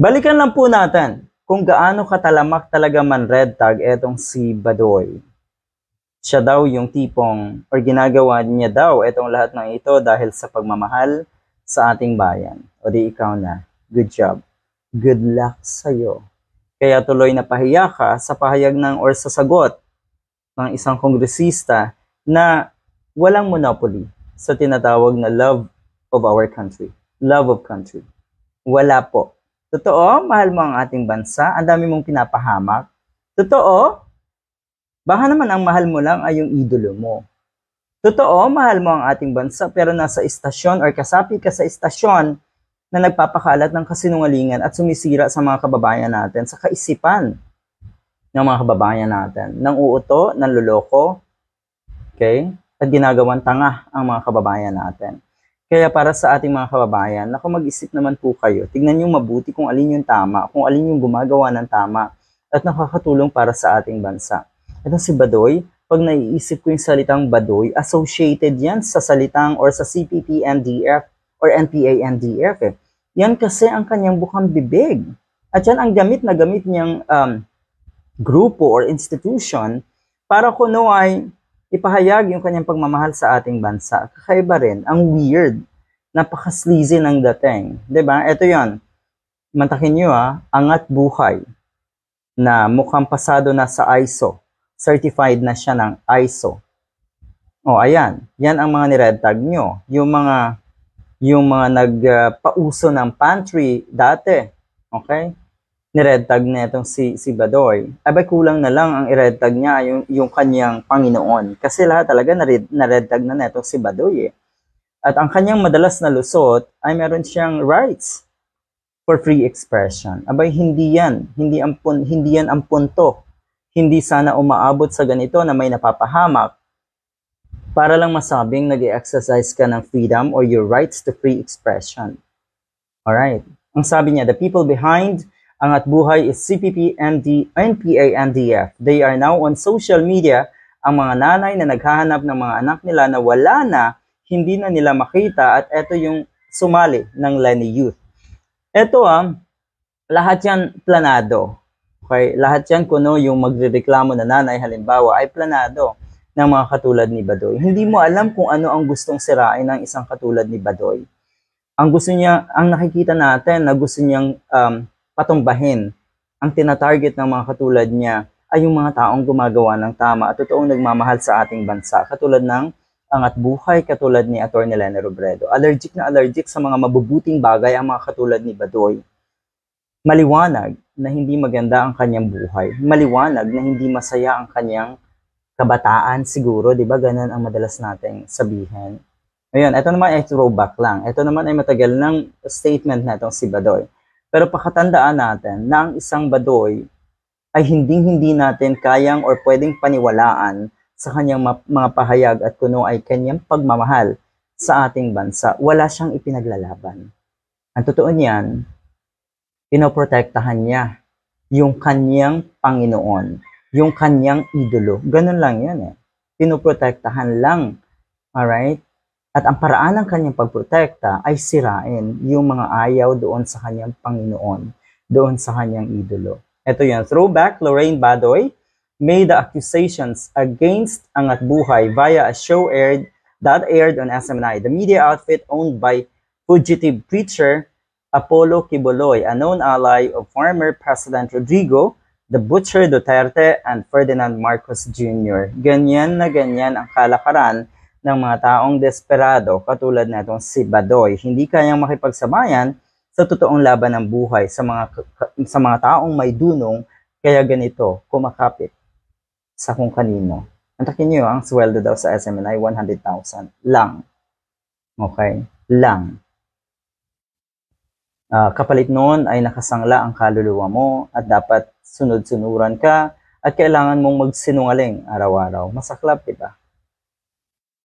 Balikan lang po natin kung gaano katalamak talaga man red tag etong si Badoy. Siya daw yung tipong, or ginagawa niya daw etong lahat ng ito dahil sa pagmamahal sa ating bayan. O di ikaw na. Good job. Good luck sa'yo. Kaya tuloy na pahiya ka sa pahayag ng or sa sagot ng isang kongresista na walang monopoly sa tinatawag na love of our country. Love of country. Wala po. Totoo, mahal mo ang ating bansa. Ang dami mong pinapahamak. Totoo, baka naman ang mahal mo lang ay yung idolo mo. Totoo, mahal mo ang ating bansa pero nasa istasyon or kasapi ka sa istasyon na nagpapakalat ng kasinungalingan at sumisira sa mga kababayan natin, sa kaisipan ng mga kababayan natin. Nang uuto, nang luloko, okay? At ginagawang tanga ang mga kababayan natin. Kaya para sa ating mga kababayan, naku, mag-isip naman po kayo. Tignan nyo mabuti kung alin yung tama, kung alin yung gumagawa ng tama at nakakatulong para sa ating bansa. Ito si Badoy, pag naiisip ko yung salitang Badoy, associated yan sa salitang or sa CPP-NDF or NPA-NDF. Yan kasi ang kanyang bukang bibig. At yan ang gamit na gamit niyang grupo or institution para kuno ay ipahayag yung kanyang pagmamahal sa ating bansa. Kakaiba rin, ang weird, napaka-sleazy ng dating. Diba? Ito yan, mantakin nyo Angat Buhay, na mukhang pasado na sa ISO. Certified na siya ng ISO. O, ayan. Yan ang mga ni-red tag nyo. Yung mga nagpauso ng pantry dati. Okay? Ni-red tag na itong si Badoy. Abay, kulang na lang ang i-red tag niya yung kanyang Panginoon. Kasi lahat talaga na-red tag na itong si Badoy. At ang kanyang madalas na lusot ay meron siyang rights for free expression. Abay, hindi yan ang punto. Hindi sana umaabot sa ganito na may napapahamak para lang masabing nag-exercise ka ng freedom or your rights to free expression. Alright. Ang sabi niya, the people behind Angat Buhay is CPP, NPA, NDF. They are now on social media. Ang mga nanay na naghahanap ng mga anak nila na wala na, hindi na nila makita, at eto yung sumali ng Lenny Youth. Eto lahat yan planado. Okay? Lahat yan kuno yung magrereklamo na nanay halimbawa ay planado ng mga katulad ni Badoy. Hindi mo alam kung ano ang gustong sirain ng isang katulad ni Badoy. Ang gusto niya, ang nakikita natin na gusto niyang patumbahin, ang tinatarget ng mga katulad niya ay yung mga taong gumagawa ng tama at totoong nagmamahal sa ating bansa. Katulad ng Angat Buhay, katulad ni Atty. Leni Robredo. Allergic na allergic sa mga mabubuting bagay ang mga katulad ni Badoy. Maliwanag na hindi maganda ang kanyang buhay. Maliwanag na hindi masaya ang kanyang kabataan siguro, di ba? Ganun ang madalas nating sabihin. Ngayon, ito naman ay throwback lang. Ito naman ay matagal ng statement na itong si Badoy. Pero pakatandaan natin na ang isang Badoy ay hindi natin kayang or pwedeng paniwalaan sa kanyang mga pahayag at kuno ay kanyang pagmamahal sa ating bansa. Wala siyang ipinaglalaban. Ang totoo niyan, pinoprotektahan niya yung kanyang Panginoon, yung kanyang idolo. Ganun lang yan Pinoprotektahan lang. Alright? At ang paraan ng kanyang pagprotekta ay sirain yung mga ayaw doon sa kanyang Panginoon, doon sa kanyang idolo. Ito yan, throwback, Lorraine Badoy made the accusations against Angat Buhay via a show that aired on SMNI, the media outfit owned by fugitive preacher Apollo Quiboloy, a known ally of former President Rodrigo, the Butcher Duterte, and Ferdinand Marcos Jr. Ganyan na ganyan ang kalakaran ng mga taong desperado katulad na itong si Badoy. Hindi kayang makipagsabayan sa totoong laban ng buhay sa mga taong may dunong, kaya ganito, kumakapit sa kung kanino. Antakin niyo, ang sweldo daw sa SMNI, 100,000 lang. Okay? Lang. Kapalit noon ay nakasangla ang kaluluwa mo at dapat sunod-sunuran ka at kailangan mong magsinungaling araw-araw. Masaklap, diba?